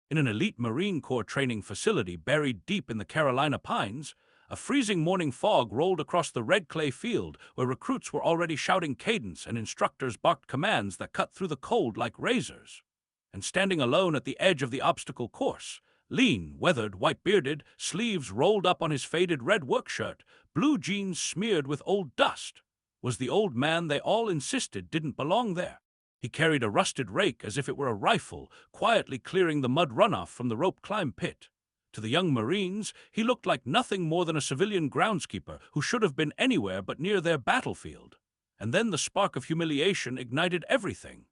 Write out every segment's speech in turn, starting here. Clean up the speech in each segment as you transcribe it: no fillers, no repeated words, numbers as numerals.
In an elite Marine Corps training facility buried deep in the Carolina pines, a freezing morning fog rolled across the red clay field where recruits were already shouting cadence and instructors barked commands that cut through the cold like razors. And standing alone at the edge of the obstacle course, lean, weathered, white-bearded, sleeves rolled up on his faded red work shirt, blue jeans smeared with old dust, was the old man they all insisted didn't belong there. He carried a rusted rake as if it were a rifle, quietly clearing the mud runoff from the rope climb pit. To the young Marines, he looked like nothing more than a civilian groundskeeper who should have been anywhere but near their battlefield. And then the spark of humiliation ignited everything.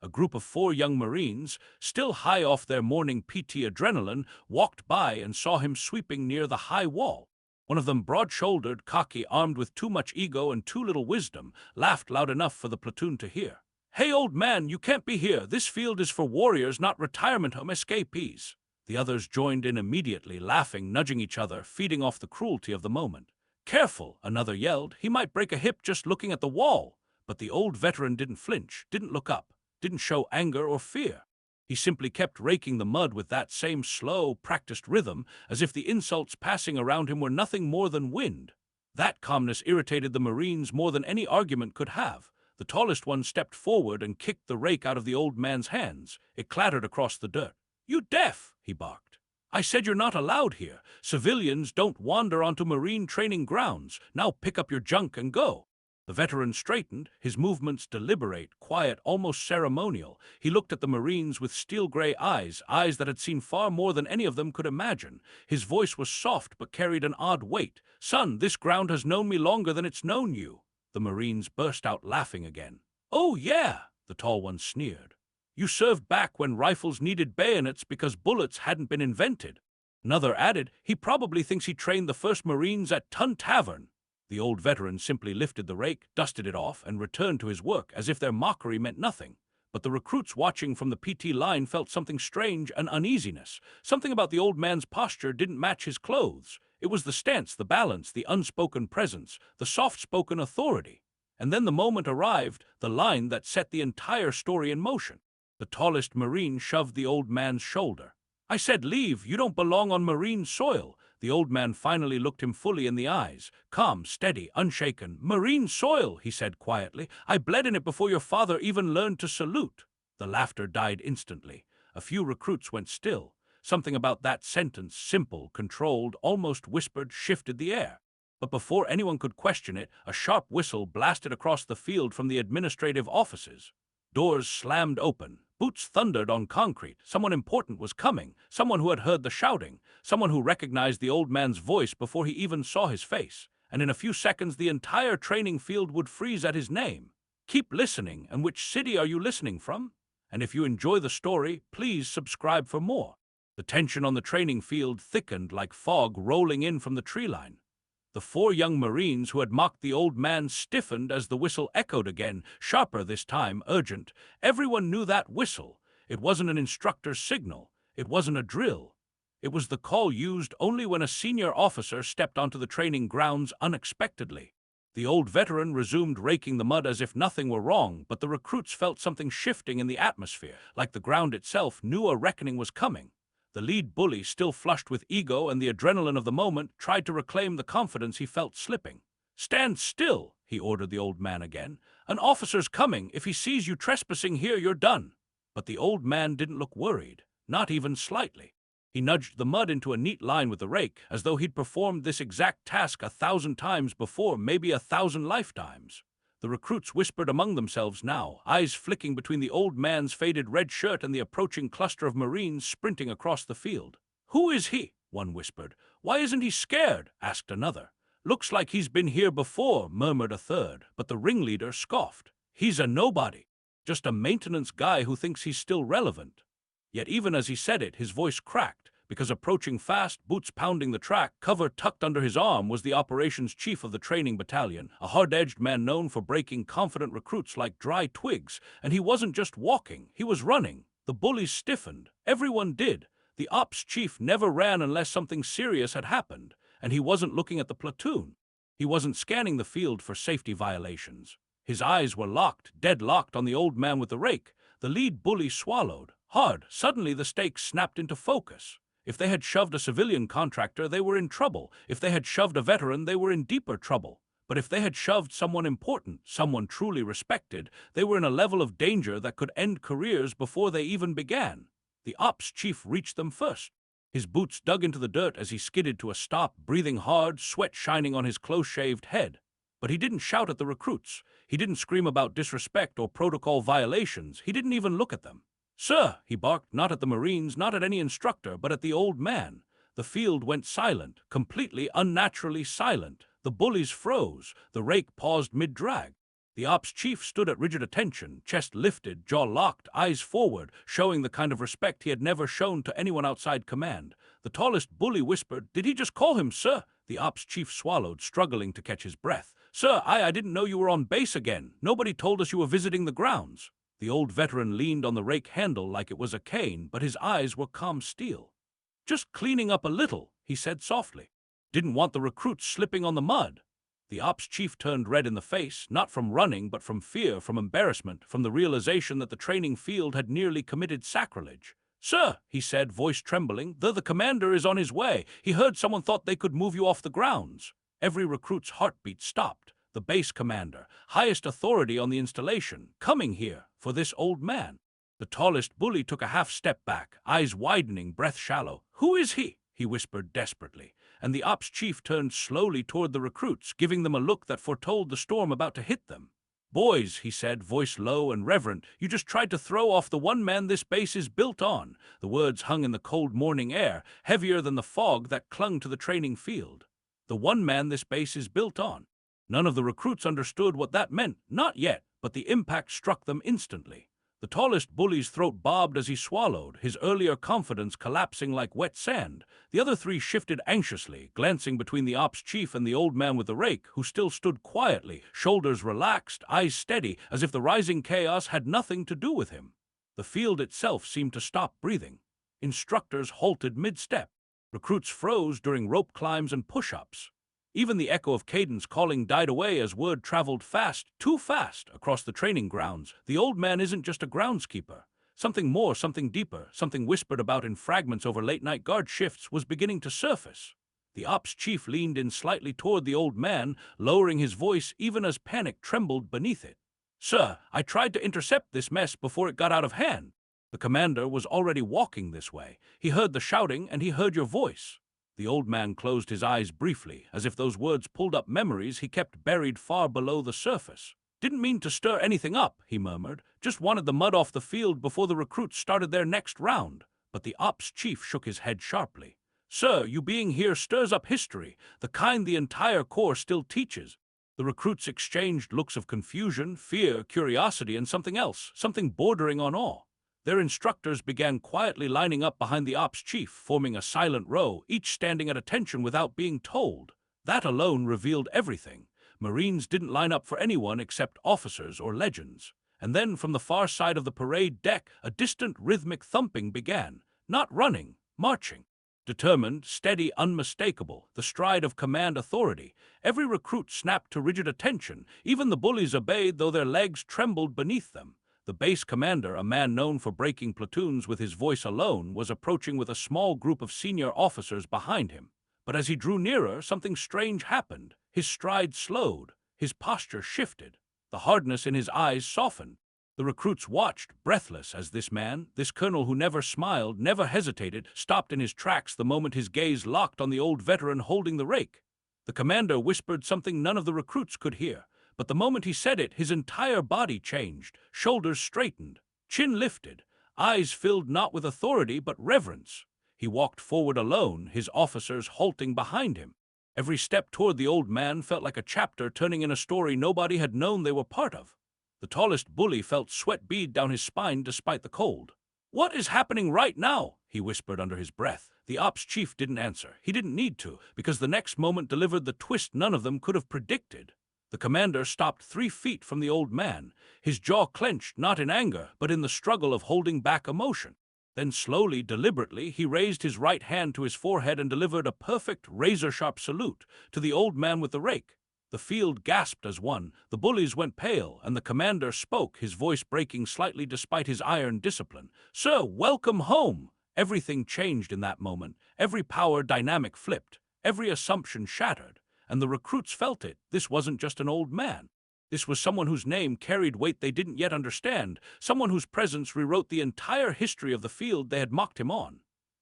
A group of 4 young Marines, still high off their morning PT adrenaline, walked by and saw him sweeping near the high wall. One of them, broad-shouldered, cocky, armed with too much ego and too little wisdom, laughed loud enough for the platoon to hear. "Hey, old man, you can't be here. This field is for warriors, not retirement home escapees." The others joined in immediately, laughing, nudging each other, feeding off the cruelty of the moment. "Careful," another yelled. "He might break a hip just looking at the wall." But the old veteran didn't flinch, didn't look up, didn't show anger or fear. He simply kept raking the mud with that same slow, practiced rhythm, as if the insults passing around him were nothing more than wind. That calmness irritated the Marines more than any argument could have. The tallest one stepped forward and kicked the rake out of the old man's hands. It clattered across the dirt. "You deaf!" he barked. "I said you're not allowed here. Civilians don't wander onto Marine training grounds. Now pick up your junk and go." The veteran straightened, his movements deliberate, quiet, almost ceremonial. He looked at the Marines with steel-gray eyes, eyes that had seen far more than any of them could imagine. His voice was soft but carried an odd weight. "Son, this ground has known me longer than it's known you." The Marines burst out laughing again. "Oh, yeah," the tall one sneered. "You served back when rifles needed bayonets because bullets hadn't been invented." Another added, "He probably thinks he trained the first Marines at Tun Tavern." The old veteran simply lifted the rake, dusted it off, and returned to his work as if their mockery meant nothing. But the recruits watching from the PT line felt something strange, an uneasiness. Something about the old man's posture didn't match his clothes. It was the stance, the balance, the unspoken presence, the soft-spoken authority. And then the moment arrived, the line that set the entire story in motion. The tallest Marine shoved the old man's shoulder. "I said leave, you don't belong on Marine soil." The old man finally looked him fully in the eyes. Calm, steady, unshaken. "Marine soil," he said quietly. "I bled in it before your father even learned to salute." The laughter died instantly. A few recruits went still. Something about that sentence, simple, controlled, almost whispered, shifted the air. But before anyone could question it, a sharp whistle blasted across the field from the administrative offices. Doors slammed open. Boots thundered on concrete. Someone important was coming, someone who had heard the shouting, someone who recognized the old man's voice before he even saw his face. And in a few seconds, the entire training field would freeze at his name. Keep listening. And which city are you listening from? And if you enjoy the story, please subscribe for more. The tension on the training field thickened like fog rolling in from the tree line. The 4 young Marines who had mocked the old man stiffened as the whistle echoed again, sharper this time, urgent. Everyone knew that whistle. It wasn't an instructor's signal. It wasn't a drill. It was the call used only when a senior officer stepped onto the training grounds unexpectedly. The old veteran resumed raking the mud as if nothing were wrong, but the recruits felt something shifting in the atmosphere, like the ground itself knew a reckoning was coming. The lead bully, still flushed with ego and the adrenaline of the moment, tried to reclaim the confidence he felt slipping. "Stand still," he ordered the old man again. "An officer's coming. If he sees you trespassing here, you're done." But the old man didn't look worried, not even slightly. He nudged the mud into a neat line with the rake, as though he'd performed this exact task 1,000 times before, maybe 1,000 lifetimes. The recruits whispered among themselves now, eyes flicking between the old man's faded red shirt and the approaching cluster of Marines sprinting across the field. "Who is he?" one whispered. "Why isn't he scared?" asked another. "Looks like he's been here before," murmured a third, but the ringleader scoffed. "He's a nobody. Just a maintenance guy who thinks he's still relevant." Yet even as he said it, his voice cracked, because approaching fast, boots pounding the track, cover tucked under his arm, was the operations chief of the training battalion, a hard-edged man known for breaking confident recruits like dry twigs. And he wasn't just walking, he was running. The bullies stiffened. Everyone did. The ops chief never ran unless something serious had happened, and he wasn't looking at the platoon. He wasn't scanning the field for safety violations. His eyes were locked, deadlocked on the old man with the rake. The lead bully swallowed, Hard, suddenly the stakes snapped into focus. If they had shoved a civilian contractor, they were in trouble. If they had shoved a veteran, they were in deeper trouble. But if they had shoved someone important, someone truly respected, they were in a level of danger that could end careers before they even began. The ops chief reached them first. His boots dug into the dirt as he skidded to a stop, breathing hard, sweat shining on his close-shaved head. But he didn't shout at the recruits. He didn't scream about disrespect or protocol violations. He didn't even look at them. "Sir," he barked, not at the Marines, not at any instructor, but at the old man. The field went silent, completely unnaturally silent. The bullies froze. The rake paused mid-drag. The ops chief stood at rigid attention, chest lifted, jaw locked, eyes forward, showing the kind of respect he had never shown to anyone outside command. The tallest bully whispered, "Did he just call him, sir?" The ops chief swallowed, struggling to catch his breath. "Sir, I didn't know you were on base again. Nobody told us you were visiting the grounds." The old veteran leaned on the rake handle like it was a cane, but his eyes were calm steel. "Just cleaning up a little," he said softly. "Didn't want the recruits slipping on the mud." The ops chief turned red in the face, not from running, but from fear, from embarrassment, from the realization that the training field had nearly committed sacrilege. "Sir," he said, voice trembling, "the commander is on his way. He heard someone thought they could move you off the grounds." Every recruit's heartbeat stopped. The base commander, highest authority on the installation, coming here for this old man. The tallest bully took a half step back, eyes widening, breath shallow. "Who is he?" he whispered desperately. And the ops chief turned slowly toward the recruits, giving them a look that foretold the storm about to hit them. "Boys," he said, voice low and reverent, "you just tried to throw off the one man this base is built on." The words hung in the cold morning air, heavier than the fog that clung to the training field. "The one man this base is built on." None of the recruits understood what that meant, not yet, but the impact struck them instantly. The tallest bully's throat bobbed as he swallowed, his earlier confidence collapsing like wet sand. The other three shifted anxiously, glancing between the ops chief and the old man with the rake, who still stood quietly, shoulders relaxed, eyes steady, as if the rising chaos had nothing to do with him. The field itself seemed to stop breathing. Instructors halted mid-step. Recruits froze during rope climbs and push-ups. Even the echo of cadence calling died away as word traveled fast, too fast, across the training grounds. The old man isn't just a groundskeeper. Something more, something deeper, something whispered about in fragments over late-night guard shifts was beginning to surface. The ops chief leaned in slightly toward the old man, lowering his voice even as panic trembled beneath it. "Sir, I tried to intercept this mess before it got out of hand." The commander was already walking this way. "He heard the shouting and he heard your voice." The old man closed his eyes briefly, as if those words pulled up memories he kept buried far below the surface. "Didn't mean to stir anything up," he murmured. "Just wanted the mud off the field before the recruits started their next round." But the ops chief shook his head sharply. "Sir, you being here stirs up history, the kind the entire Corps still teaches." The recruits exchanged looks of confusion, fear, curiosity, and something else, something bordering on awe. Their instructors began quietly lining up behind the ops chief, forming a silent row, each standing at attention without being told. That alone revealed everything. Marines didn't line up for anyone except officers or legends. And then from the far side of the parade deck, a distant rhythmic thumping began. Not running, marching. Determined, steady, unmistakable, the stride of command authority. Every recruit snapped to rigid attention. Even the bullies obeyed, though their legs trembled beneath them. The base commander, a man known for breaking platoons with his voice alone, was approaching with a small group of senior officers behind him. But as he drew nearer, something strange happened. His stride slowed. His posture shifted. The hardness in his eyes softened. The recruits watched, breathless, as this man, this colonel who never smiled, never hesitated, stopped in his tracks the moment his gaze locked on the old veteran holding the rake. The commander whispered something none of the recruits could hear. But the moment he said it, his entire body changed, shoulders straightened, chin lifted, eyes filled not with authority but reverence. He walked forward alone, his officers halting behind him. Every step toward the old man felt like a chapter turning in a story nobody had known they were part of. The tallest bully felt sweat bead down his spine despite the cold. "What is happening right now?" he whispered under his breath. The ops chief didn't answer. He didn't need to, because the next moment delivered the twist none of them could have predicted. The commander stopped 3 feet from the old man, his jaw clenched not in anger, but in the struggle of holding back emotion. Then slowly, deliberately, he raised his right hand to his forehead and delivered a perfect, razor-sharp salute to the old man with the rake. The field gasped as one, the bullies went pale, and the commander spoke, his voice breaking slightly despite his iron discipline. "Sir, welcome home!" Everything changed in that moment. Every power dynamic flipped, every assumption shattered, and the recruits felt it. This wasn't just an old man. This was someone whose name carried weight they didn't yet understand, someone whose presence rewrote the entire history of the field they had mocked him on.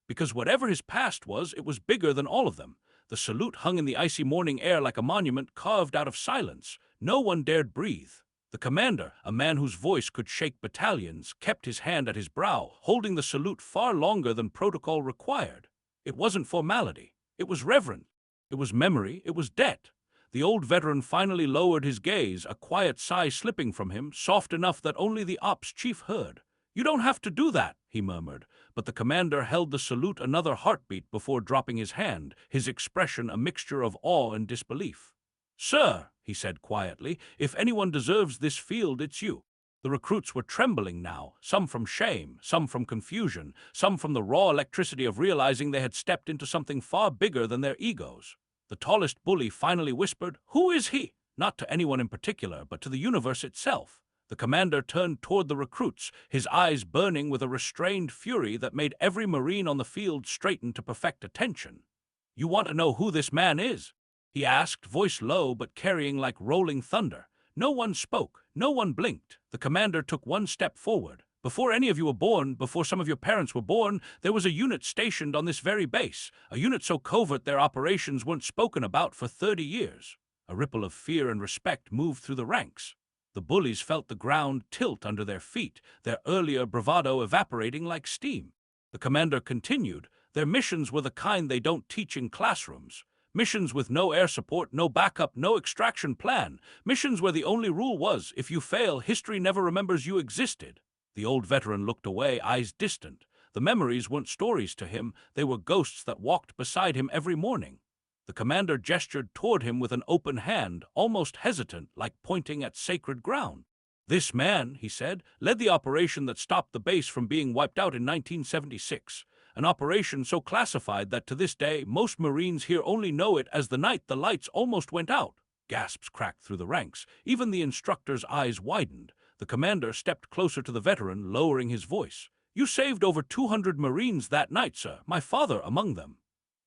Because whatever his past was, it was bigger than all of them. The salute hung in the icy morning air like a monument carved out of silence. No one dared breathe. The commander, a man whose voice could shake battalions, kept his hand at his brow, holding the salute far longer than protocol required. It wasn't formality. It was reverence. It was memory. It was debt. The old veteran finally lowered his gaze, a quiet sigh slipping from him, soft enough that only the ops chief heard. "You don't have to do that," he murmured, but the commander held the salute another heartbeat before dropping his hand, his expression a mixture of awe and disbelief. "Sir," he said quietly, "if anyone deserves this field, it's you." The recruits were trembling now, some from shame, some from confusion, some from the raw electricity of realizing they had stepped into something far bigger than their egos. The tallest bully finally whispered, "Who is he?" Not to anyone in particular, but to the universe itself. The commander turned toward the recruits, his eyes burning with a restrained fury that made every Marine on the field straighten to perfect attention. "You want to know who this man is?" he asked, voice low but carrying like rolling thunder. No one spoke, no one blinked. The commander took one step forward. "Before any of you were born, before some of your parents were born, there was a unit stationed on this very base, a unit so covert their operations weren't spoken about for 30 years. A ripple of fear and respect moved through the ranks. The bullies felt the ground tilt under their feet, their earlier bravado evaporating like steam. The commander continued, "Their missions were the kind they don't teach in classrooms. Missions with no air support, no backup, no extraction plan. Missions where the only rule was, if you fail, history never remembers you existed." The old veteran looked away, eyes distant. The memories weren't stories to him, they were ghosts that walked beside him every morning. The commander gestured toward him with an open hand, almost hesitant, like pointing at sacred ground. "This man," he said, "led the operation that stopped the base from being wiped out in 1976. An operation so classified that to this day, most Marines here only know it as the night the lights almost went out." Gasps cracked through the ranks. Even the instructor's eyes widened. The commander stepped closer to the veteran, lowering his voice. "You saved over 200 Marines that night, sir, my father among them."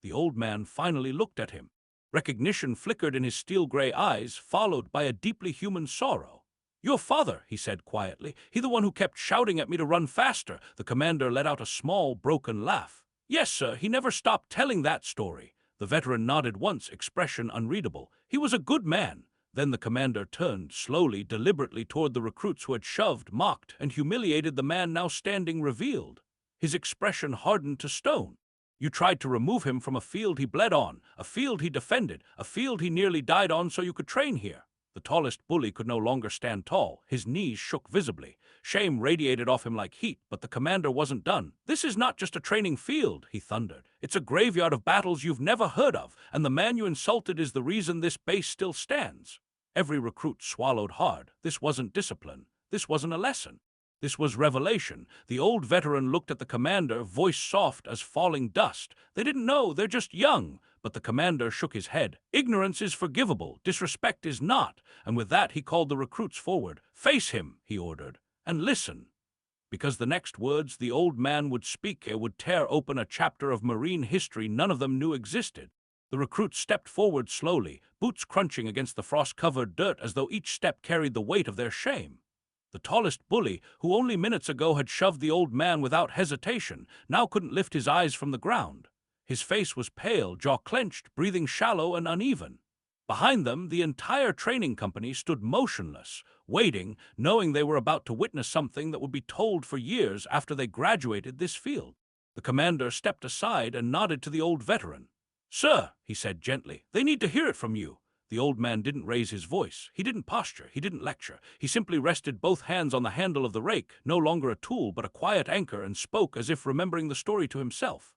The old man finally looked at him. Recognition flickered in his steel-gray eyes, followed by a deeply human sorrow. "Your father," he said quietly. "He the one who kept shouting at me to run faster." The commander let out a small, broken laugh. "Yes, sir, he never stopped telling that story." The veteran nodded once, expression unreadable. "He was a good man." Then the commander turned, slowly, deliberately toward the recruits who had shoved, mocked, and humiliated the man now standing revealed. His expression hardened to stone. "You tried to remove him from a field he bled on, a field he defended, a field he nearly died on so you could train here." The tallest bully could no longer stand tall. His knees shook visibly. Shame radiated off him like heat, but the commander wasn't done. "This is not just a training field," he thundered. "It's a graveyard of battles you've never heard of, and the man you insulted is the reason this base still stands." Every recruit swallowed hard. This wasn't discipline. This wasn't a lesson. This was revelation. The old veteran looked at the commander, voice soft as falling dust. "They didn't know, they're just young." But the commander shook his head. "Ignorance is forgivable, disrespect is not." And with that he called the recruits forward. "Face him," he ordered, "and listen." Because the next words the old man would speak would tear open a chapter of Marine history none of them knew existed. The recruits stepped forward slowly, boots crunching against the frost-covered dirt as though each step carried the weight of their shame. The tallest bully, who only minutes ago had shoved the old man without hesitation, now couldn't lift his eyes from the ground. His face was pale, jaw clenched, breathing shallow and uneven. Behind them, the entire training company stood motionless, waiting, knowing they were about to witness something that would be told for years after they graduated this field. The commander stepped aside and nodded to the old veteran. "Sir," he said gently, "they need to hear it from you." The old man didn't raise his voice. He didn't posture. He didn't lecture. He simply rested both hands on the handle of the rake, no longer a tool but a quiet anchor, and spoke as if remembering the story to himself.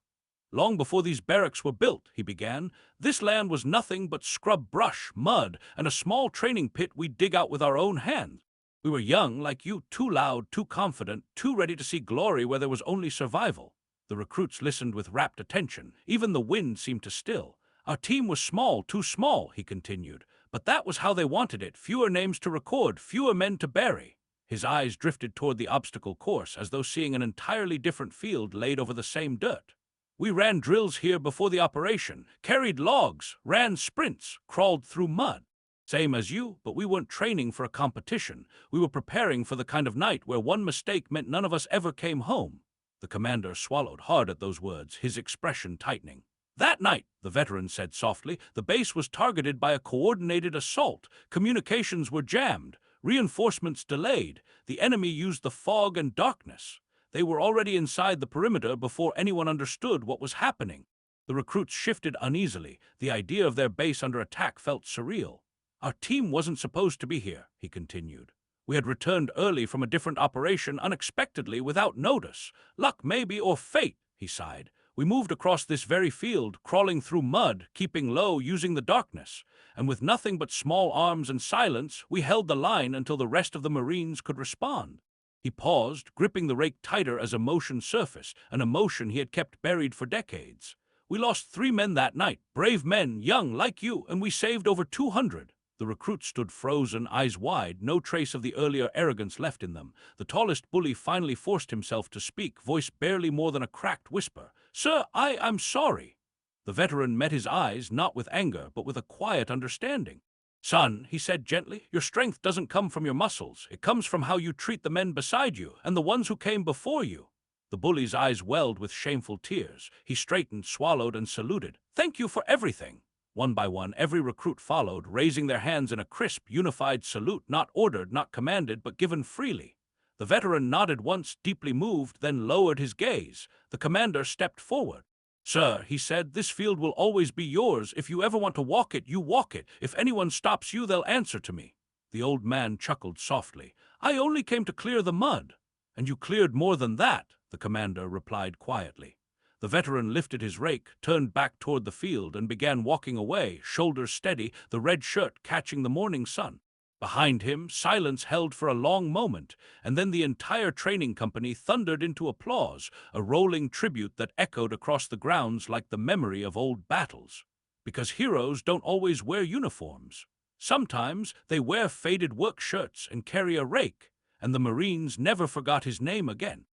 "Long before these barracks were built," he began, "this land was nothing but scrub brush, mud, and a small training pit we'd dig out with our own hands. We were young, like you, too loud, too confident, too ready to see glory where there was only survival." The recruits listened with rapt attention. Even the wind seemed to still. "Our team was small, too small," he continued, But that was how they wanted it: fewer names to record, fewer men to bury. His eyes drifted toward the obstacle course, as though seeing an entirely different field laid over the same dirt. We ran drills here before the operation, carried logs, ran sprints, crawled through mud. Same as you, but we weren't training for a competition. We were preparing for the kind of night where one mistake meant none of us ever came home. The commander swallowed hard at those words, his expression tightening. That night, the veteran said softly, the base was targeted by a coordinated assault. Communications were jammed, reinforcements delayed. The enemy used the fog and darkness. They were already inside the perimeter before anyone understood what was happening. The recruits shifted uneasily. The idea of their base under attack felt surreal. Our team wasn't supposed to be here, he continued. We had returned early from a different operation unexpectedly without notice. Luck maybe, or fate, he sighed. We moved across this very field, crawling through mud, keeping low, using the darkness. And with nothing but small arms and silence, we held the line until the rest of the Marines could respond. He paused, gripping the rake tighter as emotion surfaced, an emotion he had kept buried for decades. We lost 3 men that night, brave men, young like you, and we saved over 200. The recruits stood frozen, eyes wide, no trace of the earlier arrogance left in them. The tallest bully finally forced himself to speak, voice barely more than a cracked whisper. "Sir, I'm sorry." The veteran met his eyes, not with anger, but with a quiet understanding. "Son," he said gently, "your strength doesn't come from your muscles. It comes from how you treat the men beside you, and the ones who came before you." The bully's eyes welled with shameful tears. He straightened, swallowed, and saluted. "Thank you for everything." One by one, every recruit followed, raising their hands in a crisp, unified salute, not ordered, not commanded, but given freely. The veteran nodded once, deeply moved, then lowered his gaze. The commander stepped forward. "Sir," he said, "this field will always be yours. If you ever want to walk it, you walk it. If anyone stops you, they'll answer to me." The old man chuckled softly. "I only came to clear the mud." "And you cleared more than that," the commander replied quietly. The veteran lifted his rake, turned back toward the field, and began walking away, shoulders steady, the red shirt catching the morning sun. Behind him, silence held for a long moment, and then the entire training company thundered into applause, a rolling tribute that echoed across the grounds like the memory of old battles. Because heroes don't always wear uniforms. Sometimes they wear faded work shirts and carry a rake, and the Marines never forgot his name again.